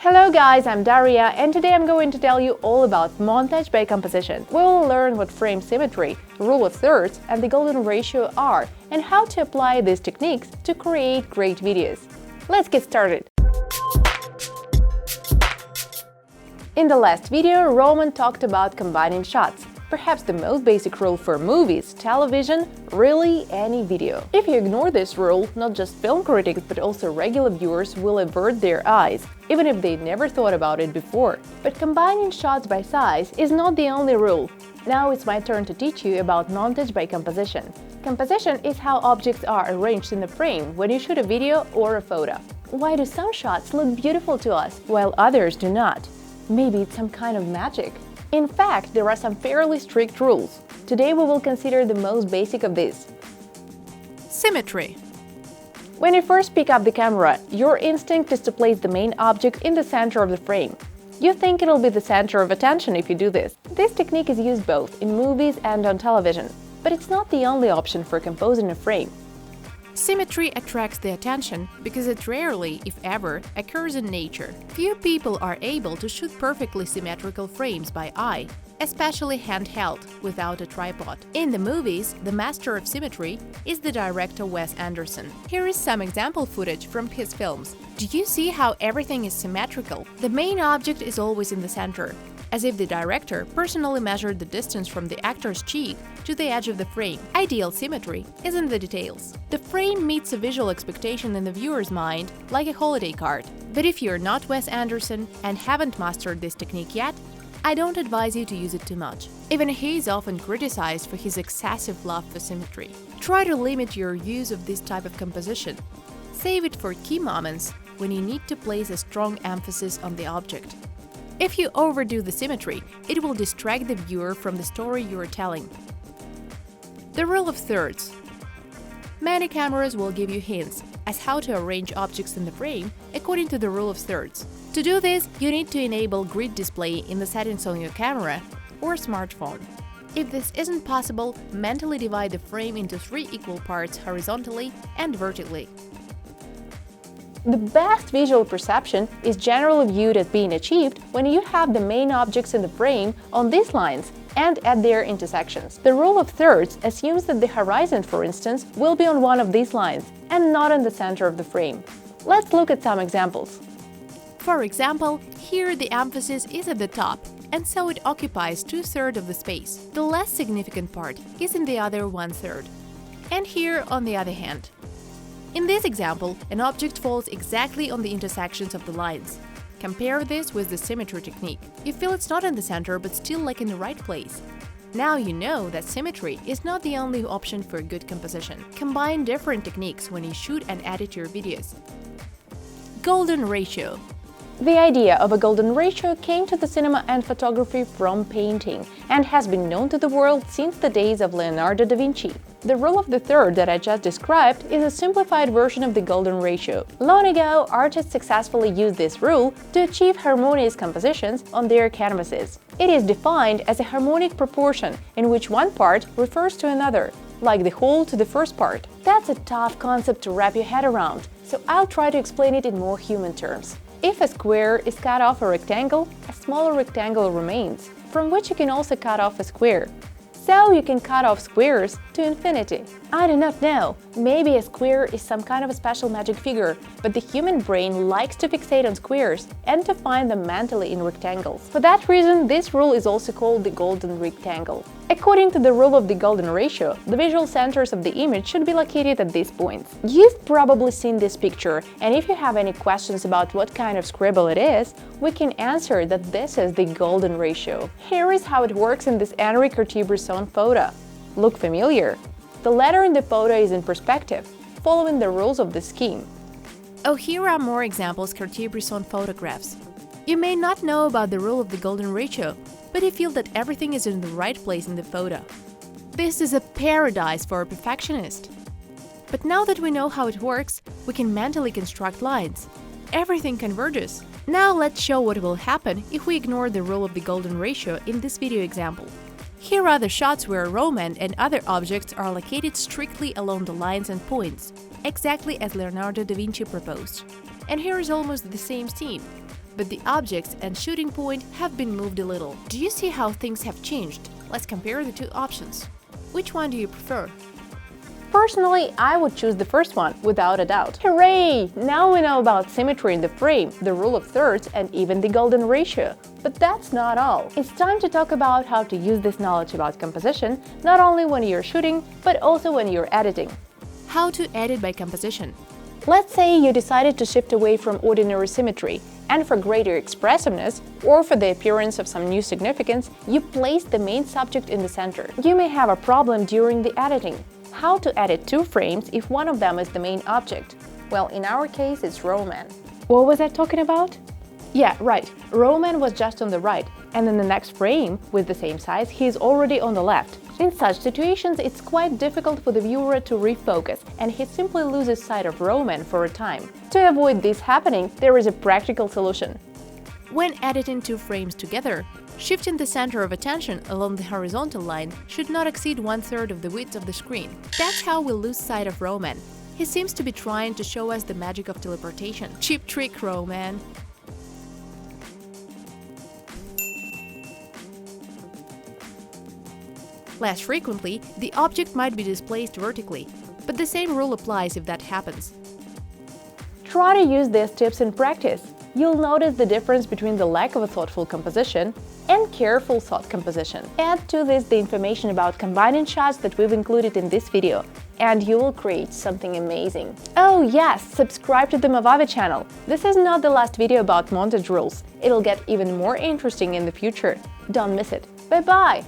Hello guys, I'm Daria and today I'm going to tell you all about montage by composition. We will learn what frame symmetry, rule of thirds and the golden ratio are and how to apply these techniques to create great videos. Let's get started! In the last video, Roman talked about combining shots. Perhaps the most basic rule for movies, television, really any video. If you ignore this rule, not just film critics but also regular viewers will avert their eyes, even if they never thought about it before. But combining shots by size is not the only rule. Now it's my turn to teach you about montage by composition. Composition is how objects are arranged in a frame when you shoot a video or a photo. Why do some shots look beautiful to us, while others do not? Maybe it's some kind of magic. In fact, there are some fairly strict rules. Today we will consider the most basic of these. Symmetry. When you first pick up the camera, your instinct is to place the main object in the center of the frame. You think it'll be the center of attention if you do this. This technique is used both in movies and on television, but it's not the only option for composing a frame. Symmetry attracts the attention because it rarely, if ever, occurs in nature. Few people are able to shoot perfectly symmetrical frames by eye, especially handheld, without a tripod. In the movies, the master of symmetry is the director Wes Anderson. Here is some example footage from his films. Do you see how everything is symmetrical? The main object is always in the center, as if the director personally measured the distance from the actor's cheek to the edge of the frame. Ideal symmetry is in the details. The frame meets a visual expectation in the viewer's mind, like a holiday card. But if you're not Wes Anderson and haven't mastered this technique yet, I don't advise you to use it too much. Even he is often criticized for his excessive love for symmetry. Try to limit your use of this type of composition. Save it for key moments when you need to place a strong emphasis on the object. If you overdo the symmetry, it will distract the viewer from the story you are telling. The rule of thirds. Many cameras will give you hints as how to arrange objects in the frame according to the rule of thirds. To do this, you need to enable grid display in the settings on your camera or smartphone. If this isn't possible, mentally divide the frame into 3 equal parts horizontally and vertically. The best visual perception is generally viewed as being achieved when you have the main objects in the frame on these lines and at their intersections. The rule of thirds assumes that the horizon, for instance, will be on one of these lines and not in the center of the frame. Let's look at some examples. For example, here the emphasis is at the top, and so it occupies 2/3 of the space. The less significant part is in the other 1/3. And here, on the other hand. In this example, an object falls exactly on the intersections of the lines. Compare this with the symmetry technique. You feel it's not in the center but still like in the right place. Now you know that symmetry is not the only option for good composition. Combine different techniques when you shoot and edit your videos. Golden ratio. The idea of a golden ratio came to the cinema and photography from painting and has been known to the world since the days of Leonardo da Vinci. The rule of the third that I just described is a simplified version of the golden ratio. Long ago, artists successfully used this rule to achieve harmonious compositions on their canvases. It is defined as a harmonic proportion in which one part refers to another, like the whole to the first part. That's a tough concept to wrap your head around, so I'll try to explain it in more human terms. If a square is cut off a rectangle, a smaller rectangle remains, from which you can also cut off a square. So you can cut off squares to infinity. I do not know, maybe a square is some kind of a special magic figure, but the human brain likes to fixate on squares and to find them mentally in rectangles. For that reason, this rule is also called the golden rectangle. According to the rule of the golden ratio, the visual centers of the image should be located at these points. You've probably seen this picture, and if you have any questions about what kind of scribble it is, we can answer that this is the golden ratio. Here is how it works in this Henri Cartier-Bresson photo. Look familiar? The letter in the photo is in perspective, following the rules of the scheme. Oh, here are more examples Cartier-Bresson photographs. You may not know about the rule of the golden ratio, but you feel that everything is in the right place in the photo. This is a paradise for a perfectionist. But now that we know how it works, we can mentally construct lines. Everything converges. Now let's show what will happen if we ignore the rule of the golden ratio in this video example. Here are the shots where Roman and other objects are located strictly along the lines and points, exactly as Leonardo da Vinci proposed. And here is almost the same scene. but the objects and shooting point have been moved a little. Do you see how things have changed? Let's compare the two options. Which one do you prefer? Personally, I would choose the first one, without a doubt. Hooray! Now we know about symmetry in the frame, the rule of thirds, and even the golden ratio. But that's not all. It's time to talk about how to use this knowledge about composition, not only when you're shooting, but also when you're editing. How to edit by composition? Let's say you decided to shift away from ordinary symmetry, and for greater expressiveness, or for the appearance of some new significance, you place the main subject in the center. You may have a problem during the editing. How to edit two frames if one of them is the main object? Well, in our case, it's Roman. What was I talking about? Yeah, right. Roman was just on the right, and in the next frame, with the same size, he is already on the left. In such situations, it's quite difficult for the viewer to refocus, and he simply loses sight of Roman for a time. To avoid this happening, there is a practical solution. When editing two frames together, shifting the center of attention along the horizontal line should not exceed 1/3 of the width of the screen. That's how we lose sight of Roman. He seems to be trying to show us the magic of teleportation. Cheap trick, Roman! Less frequently, the object might be displaced vertically, but the same rule applies if that happens. Try to use these tips in practice. You'll notice the difference between the lack of a thoughtful composition and careful thought composition. Add to this the information about combining shots that we've included in this video, and you will create something amazing. Oh yes, subscribe to the Movavi channel. This is not the last video about montage rules. It'll get even more interesting in the future. Don't miss it. Bye-bye!